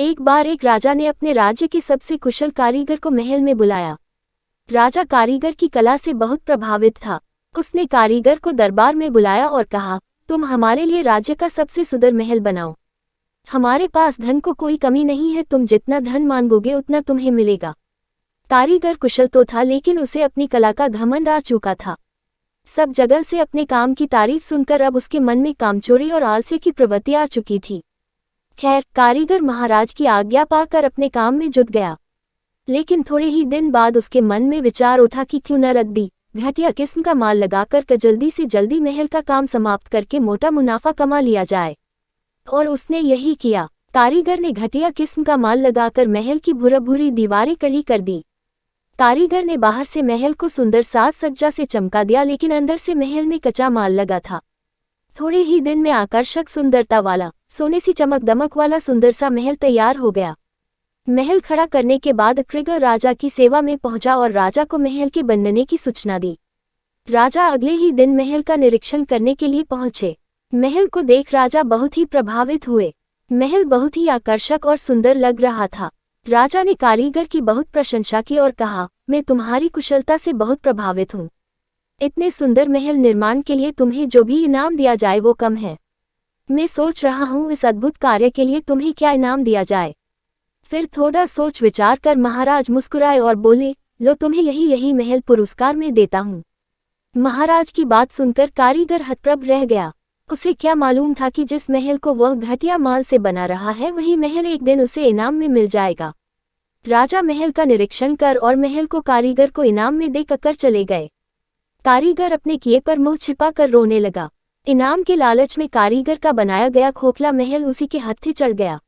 एक बार एक राजा ने अपने राज्य के सबसे कुशल कारीगर को महल में बुलाया। राजा कारीगर की कला से बहुत प्रभावित था। उसने कारीगर को दरबार में बुलाया और कहा, तुम हमारे लिए राज्य का सबसे सुंदर महल बनाओ। हमारे पास धन को कोई कमी नहीं है, तुम जितना धन मांगोगे उतना तुम्हें मिलेगा। कारीगर कुशल तो था, लेकिन उसे अपनी कला का घमंड आ चुका था। सब जगह से अपने काम की तारीफ सुनकर अब उसके मन में कामचोरी और आलस्य की प्रवृत्ति आ चुकी थी। खैर, कारीगर महाराज की आज्ञा पाकर अपने काम में जुट गया। लेकिन थोड़े ही दिन बाद उसके मन में विचार उठा कि क्यों न रद्दी घटिया किस्म का माल लगाकर जल्दी से जल्दी महल का काम समाप्त करके मोटा मुनाफा कमा लिया जाए। और उसने यही किया। कारीगर ने घटिया किस्म का माल लगाकर महल की भूरी दीवारें कड़ी कर दी। कारीगर ने बाहर से महल को सुंदर साज सज्जा से चमका दिया, लेकिन अंदर से महल में कच्चा माल लगा था। थोड़े ही दिन में आकर्षक सुंदरता वाला, सोने सी चमक दमक वाला सुंदर सा महल तैयार हो गया। महल खड़ा करने के बाद कारीगर राजा की सेवा में पहुंचा और राजा को महल के बनने की सूचना दी। राजा अगले ही दिन महल का निरीक्षण करने के लिए पहुंचे। महल को देख राजा बहुत ही प्रभावित हुए। महल बहुत ही आकर्षक और सुंदर लग रहा था। राजा ने कारीगर की बहुत प्रशंसा की और कहा, मैं तुम्हारी कुशलता से बहुत प्रभावित हूँ। इतने सुंदर महल निर्माण के लिए तुम्हें जो भी इनाम दिया जाए वो कम है। मैं सोच रहा हूँ इस अद्भुत कार्य के लिए तुम्हें क्या इनाम दिया जाए। फिर थोड़ा सोच विचार कर महाराज मुस्कुराए और बोले, लो तुम्हें यही महल पुरस्कार में देता हूँ। महाराज की बात सुनकर कारीगर हतप्रभ रह गया। उसे क्या मालूम था कि जिस महल को वह घटिया माल से बना रहा है वही महल एक दिन उसे इनाम में मिल जाएगा। राजा महल का निरीक्षण कर और महल को कारीगर को इनाम में देकर चले गए। कारीगर अपने किए पर मुंह छिपा कर रोने लगा। इनाम के लालच में कारीगर का बनाया गया खोखला महल उसी के हत्थे चढ़ गया।